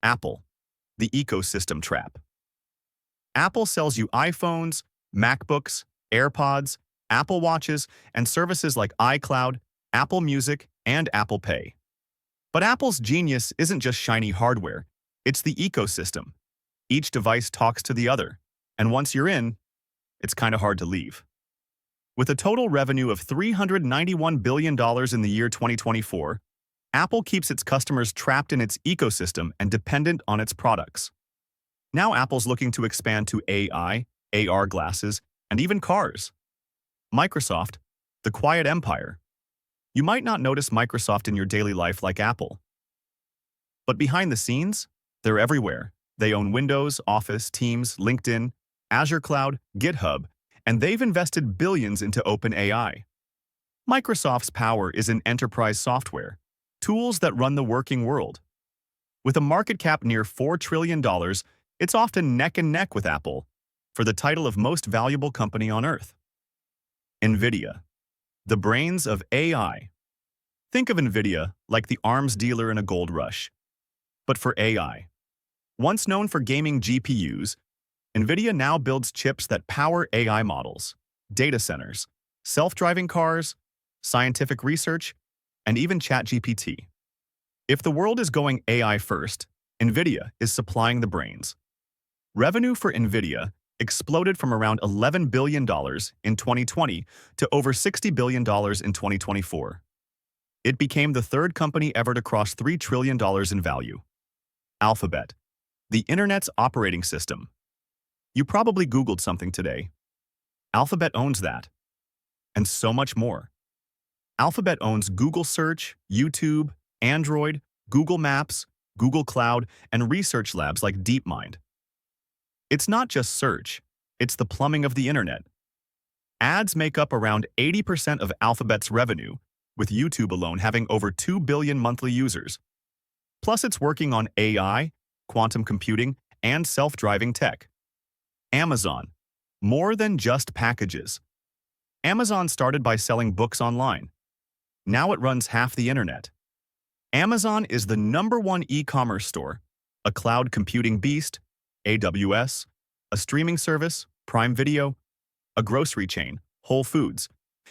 Apple, the ecosystem trap. Apple sells you iPhones, MacBooks, AirPods, Apple Watches, and services like iCloud, Apple Music, and Apple Pay. But Apple's genius isn't just shiny hardware, it's the ecosystem. Each device talks to the other, and once you're in, it's kind of hard to leave. With a total revenue of $391 billion in the year 2024, Apple keeps its customers trapped in its ecosystem and dependent on its products. Now Apple's looking to expand to AI, AR glasses, and even cars. Microsoft, the quiet empire. You might not notice Microsoft in your daily life like Apple. But behind the scenes, they're everywhere. They own Windows, Office, Teams, LinkedIn, Azure Cloud, GitHub, and they've invested billions into OpenAI. Microsoft's power is in enterprise software, tools that run the working world. With a market cap near $4 trillion, it's often neck and neck with Apple for the title of most valuable company on Earth. NVIDIA, the brains of AI. Think of NVIDIA like the arms dealer in a gold rush, but for AI. Once known for gaming GPUs, NVIDIA now builds chips that power AI models, data centers, self-driving cars, scientific research, and even ChatGPT. If the world is going AI first, NVIDIA is supplying the brains. Revenue for NVIDIA exploded from around $11 billion in 2020 to over $60 billion in 2024. It became the third company ever to cross $3 trillion in value. Alphabet, the Internet's operating system. You probably Googled something today. Alphabet owns that, and so much more. Alphabet owns Google Search, YouTube, Android, Google Maps, Google Cloud, and research labs like DeepMind. It's not just search, it's the plumbing of the internet. Ads make up around 80% of Alphabet's revenue, with YouTube alone having over 2 billion monthly users. Plus, it's working on AI, quantum computing, and self-driving tech. Amazon, more than just packages. Amazon started by selling books online. Now it runs half the internet. Amazon is the #1 e-commerce store, a cloud computing beast, AWS, a streaming service, Prime Video, a grocery chain, Whole Foods,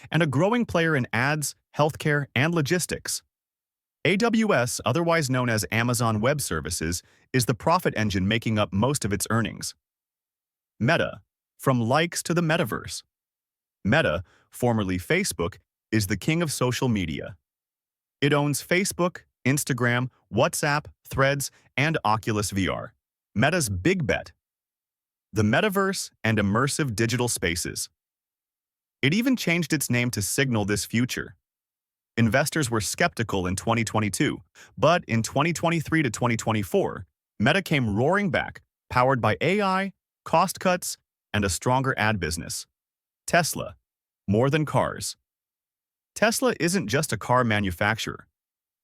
and a growing player in ads, healthcare, and logistics. AWS, otherwise known as Amazon Web Services, is the profit engine making up most of its earnings. Meta, from likes to the metaverse. Meta, formerly Facebook, is the king of social media. It owns Facebook, Instagram, WhatsApp, Threads, and Oculus VR. Meta's big bet. The metaverse and immersive digital spaces. It even changed its name to signal this future. Investors were skeptical in 2022, but in 2023 to 2024, Meta came roaring back, powered by AI, cost cuts, and a stronger ad business. Tesla, more than cars. Tesla isn't just a car manufacturer.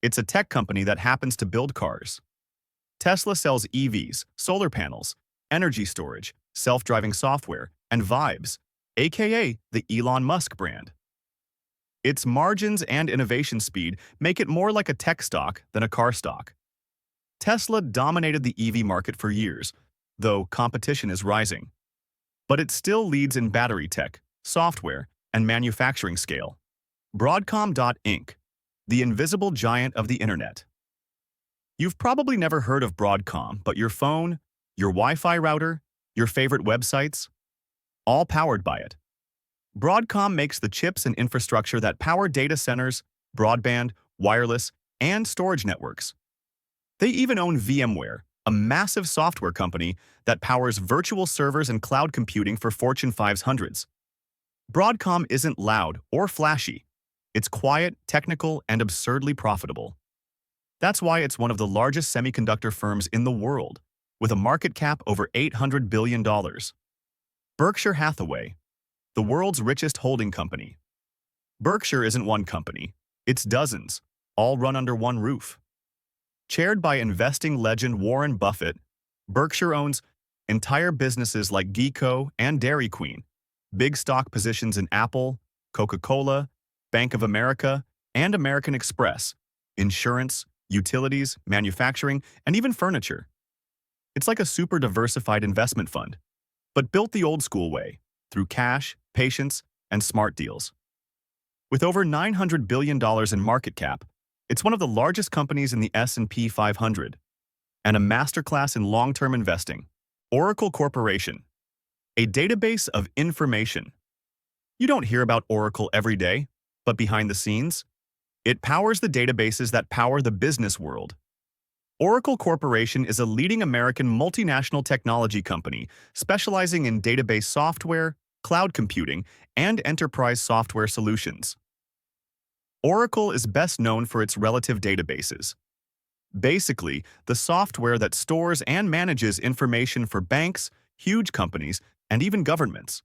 It's a tech company that happens to build cars. Tesla sells EVs, solar panels, energy storage, self-driving software, and Vibes, aka the Elon Musk brand. Its margins and innovation speed make it more like a tech stock than a car stock. Tesla dominated the EV market for years, though competition is rising. But it still leads in battery tech, software, and manufacturing scale. Broadcom Inc., the invisible giant of the internet. You've probably never heard of Broadcom, but your phone, your Wi-Fi router, your favorite websites, all powered by it. Broadcom makes the chips and infrastructure that power data centers, broadband, wireless, and storage networks. They even own VMware, a massive software company that powers virtual servers and cloud computing for Fortune 500s. Broadcom isn't loud or flashy. It's quiet, technical, and absurdly profitable. That's why it's one of the largest semiconductor firms in the world, with a market cap over $800 billion. Berkshire Hathaway, the world's richest holding company. Berkshire isn't one company, it's dozens, all run under one roof. Chaired by investing legend Warren Buffett, Berkshire owns entire businesses like Geco and Dairy Queen, big stock positions in Apple, Coca-Cola, Bank of America, and American Express, insurance, utilities, manufacturing, and even furniture. It's like a super diversified investment fund, but built the old school way, through cash, patience, and smart deals. With over $900 billion in market cap, it's one of the largest companies in the S&P 500, and a masterclass in long-term investing. Oracle Corporation, a database of information. You don't hear about Oracle every day, but behind the scenes, it powers the databases that power the business world. Oracle Corporation is a leading American multinational technology company specializing in database software, cloud computing, and enterprise software solutions. Oracle is best known for its relative databases. Basically, the software that stores and manages information for banks, huge companies, and even governments.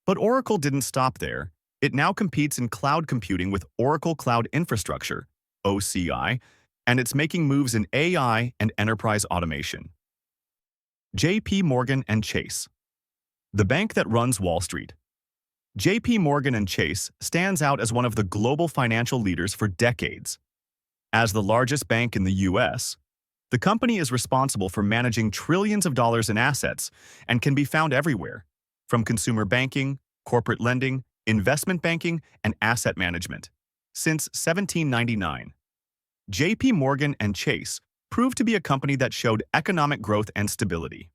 But Oracle didn't stop there. It now competes in cloud computing with Oracle Cloud Infrastructure, OCI, and it's making moves in AI and enterprise automation. JP Morgan and Chase, the bank that runs Wall Street. JP Morgan and Chase stands out as one of the global financial leaders for decades. As the largest bank in the U.S., the company is responsible for managing trillions of dollars in assets and can be found everywhere, from consumer banking, corporate lending, investment banking, and asset management. Since 1799, JP Morgan and Chase proved to be a company that showed economic growth and stability.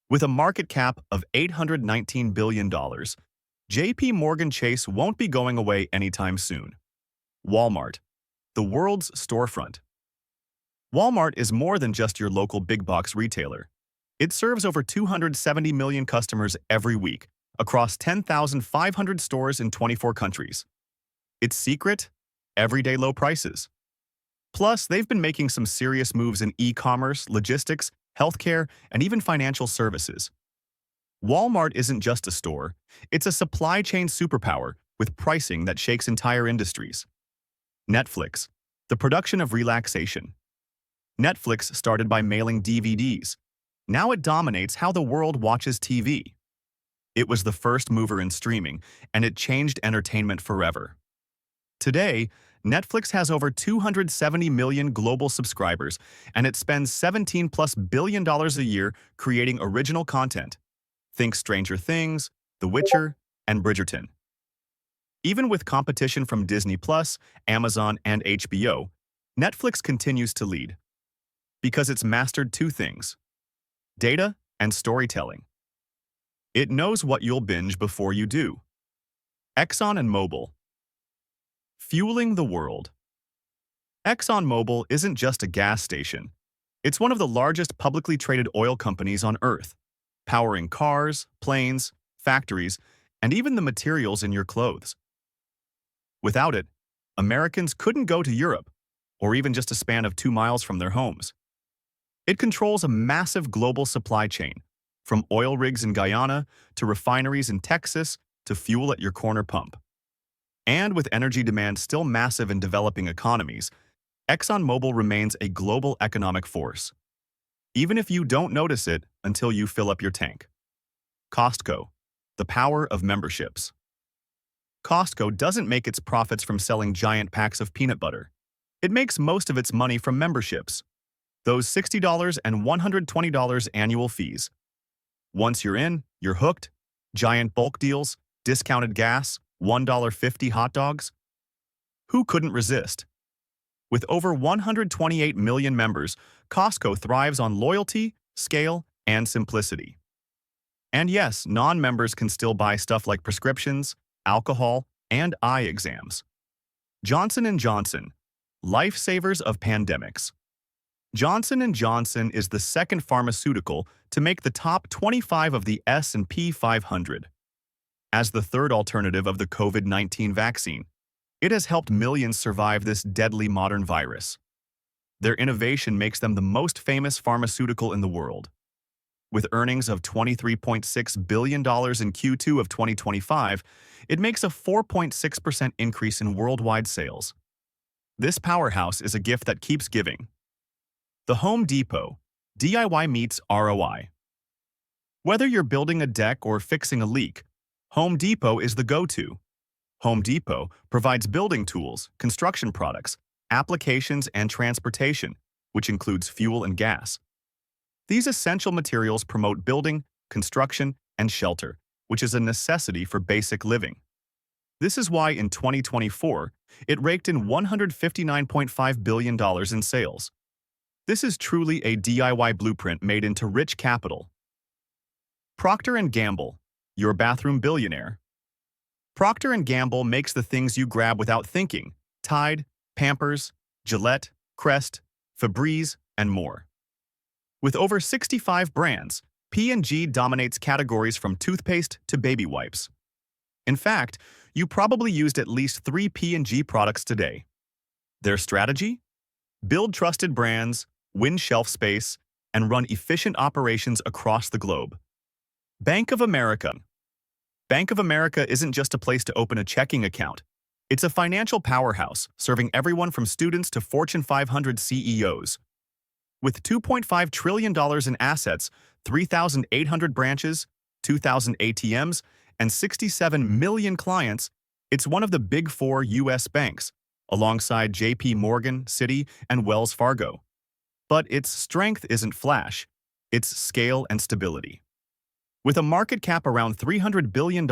With a market cap of $819 billion, JP Morgan Chase won't be going away anytime soon. Walmart, the world's storefront. Walmart is more than just your local big box retailer. It serves over 270 million customers every week across 10,500 stores in 24 countries. Its secret? Everyday low prices. Plus, they've been making some serious moves in e-commerce, logistics, healthcare, and even financial services. Walmart isn't just a store, it's a supply chain superpower with pricing that shakes entire industries. Netflix, the production of relaxation. Netflix started by mailing DVDs. Now it dominates how the world watches TV. It was the first mover in streaming, and it changed entertainment forever. Today, Netflix has over 270 million global subscribers, and it spends $17+ billion a year creating original content. Think Stranger Things, The Witcher, and Bridgerton. Even with competition from Disney+, Amazon, and HBO, Netflix continues to lead. Because it's mastered two things: data and storytelling. It knows what you'll binge before you do. Exxon and Mobil. Fueling the world. ExxonMobil isn't just a gas station. It's one of the largest publicly traded oil companies on Earth, powering cars, planes, factories, and even the materials in your clothes. Without it, Americans couldn't go to Europe, or even just a span of 2 miles from their homes. It controls a massive global supply chain, from oil rigs in Guyana to refineries in Texas to fuel at your corner pump. And with energy demand still massive in developing economies, ExxonMobil remains a global economic force, even if you don't notice it until you fill up your tank. Costco, the power of memberships. Costco doesn't make its profits from selling giant packs of peanut butter. It makes most of its money from memberships, those $60 and $120 annual fees. Once you're in, you're hooked. Giant bulk deals, discounted gas, $1.50 hot dogs. Who couldn't resist? With over 128 million members, Costco thrives on loyalty, scale, and simplicity. And yes, non-members can still buy stuff like prescriptions, alcohol, and eye exams. Johnson & Johnson, lifesavers of pandemics. Johnson & Johnson is the second pharmaceutical to make the top 25 of the S&P 500. As the third alternative of the COVID-19 vaccine, it has helped millions survive this deadly modern virus. Their innovation makes them the most famous pharmaceutical in the world. With earnings of $23.6 billion in Q2 of 2025, it makes a 4.6% increase in worldwide sales. This powerhouse is a gift that keeps giving. The Home Depot, DIY meets ROI. Whether you're building a deck or fixing a leak, Home Depot is the go-to. Home Depot provides building tools, construction products, applications, and transportation, which includes fuel and gas. These essential materials promote building, construction, and shelter, which is a necessity for basic living. This is why in 2024, it raked in $159.5 billion in sales. This is truly a DIY blueprint made into rich capital. Procter & Gamble, your bathroom billionaire. Procter & Gamble makes the things you grab without thinking: Tide, Pampers, Gillette, Crest, Febreze, and more. With over 65 brands, P&G dominates categories from toothpaste to baby wipes. In fact, you probably used at least 3 P&G products today. Their strategy? Build trusted brands, win shelf space, and run efficient operations across the globe. Bank of America. Bank of America isn't just a place to open a checking account. It's a financial powerhouse, serving everyone from students to Fortune 500 CEOs. With $2.5 trillion in assets, 3,800 branches, 2,000 ATMs, and 67 million clients, it's one of the big 4 U.S. banks, alongside J.P. Morgan, Citi, and Wells Fargo. But its strength isn't flash, it's scale and stability. With a market cap around $300 billion,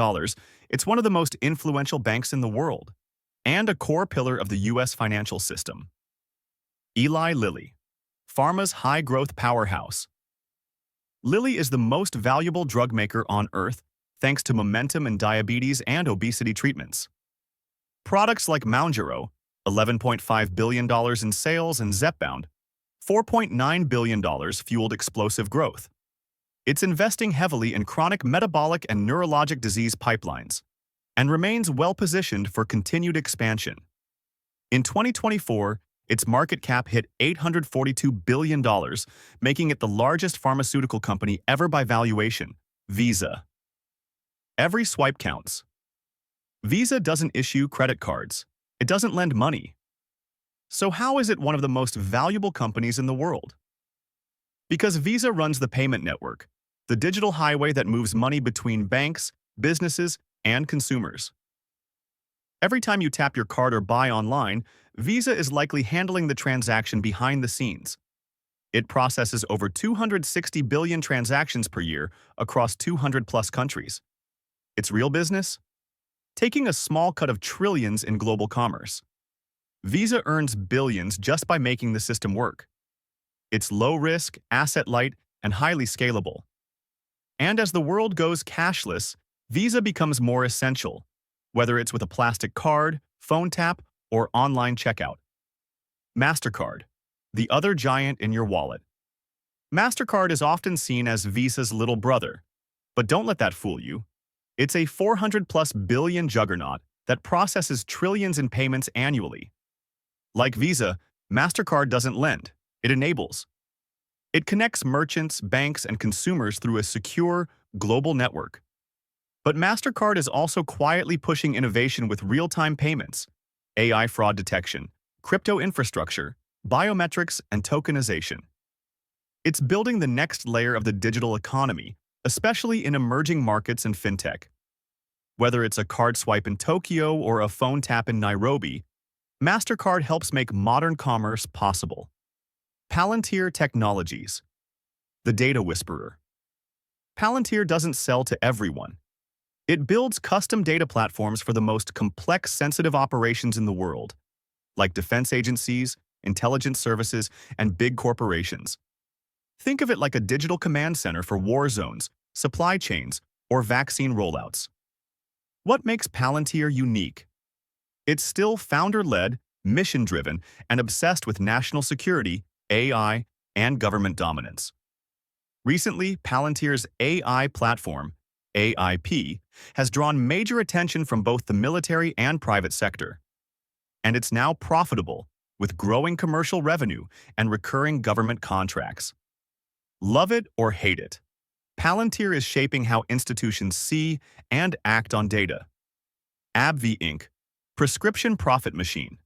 it's one of the most influential banks in the world, and a core pillar of the U.S. financial system. Eli Lilly, pharma's high-growth powerhouse. Lilly is the most valuable drug maker on Earth, thanks to momentum in diabetes and obesity treatments. Products like Mounjaro, $11.5 billion in sales, and Zepbound, $4.9 billion fueled explosive growth. It's investing heavily in chronic metabolic and neurologic disease pipelines, and remains well-positioned for continued expansion. In 2024, its market cap hit $842 billion, making it the largest pharmaceutical company ever by valuation. Visa. Every swipe counts. Visa doesn't issue credit cards. It doesn't lend money. So how is it one of the most valuable companies in the world? Because Visa runs the payment network, the digital highway that moves money between banks, businesses, and consumers. Every time you tap your card or buy online, Visa is likely handling the transaction behind the scenes. It processes over 260 billion transactions per year across 200-plus countries. It's real business? Taking a small cut of trillions in global commerce. Visa earns billions just by making the system work. It's low-risk, asset-light, and highly scalable. And as the world goes cashless, Visa becomes more essential, whether it's with a plastic card, phone tap, or online checkout. MasterCard, the other giant in your wallet. MasterCard is often seen as Visa's little brother, but don't let that fool you. It's a 400-plus billion juggernaut that processes trillions in payments annually. Like Visa, MasterCard doesn't lend, it enables. It connects merchants, banks, and consumers through a secure, global network. But MasterCard is also quietly pushing innovation with real-time payments, AI fraud detection, crypto infrastructure, biometrics, and tokenization. It's building the next layer of the digital economy, especially in emerging markets and fintech. Whether it's a card swipe in Tokyo or a phone tap in Nairobi, MasterCard helps make modern commerce possible. Palantir Technologies, the data whisperer. Palantir doesn't sell to everyone. It builds custom data platforms for the most complex, sensitive operations in the world, like defense agencies, intelligence services, and big corporations. Think of it like a digital command center for war zones, supply chains, or vaccine rollouts. What makes Palantir unique? It's still founder-led, mission-driven, and obsessed with national security, AI, and government dominance. Recently, Palantir's AI platform, AIP, has drawn major attention from both the military and private sector. And it's now profitable, with growing commercial revenue and recurring government contracts. Love it or hate it, Palantir is shaping how institutions see and act on data. AbbVie Inc., prescription profit machine.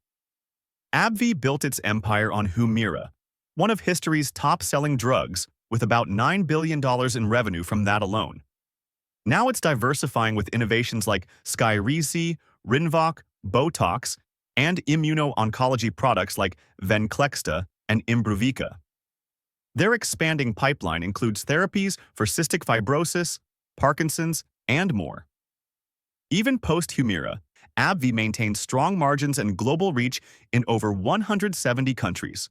AbbVie built its empire on Humira, one of history's top-selling drugs, with about $9 billion in revenue from that alone. Now it's diversifying with innovations like Skyrizi, Rinvoq, Botox, and immuno-oncology products like Venclexta and Imbruvica. Their expanding pipeline includes therapies for cystic fibrosis, Parkinson's, and more. Even post-Humira, AbbVie maintains strong margins and global reach in over 170 countries.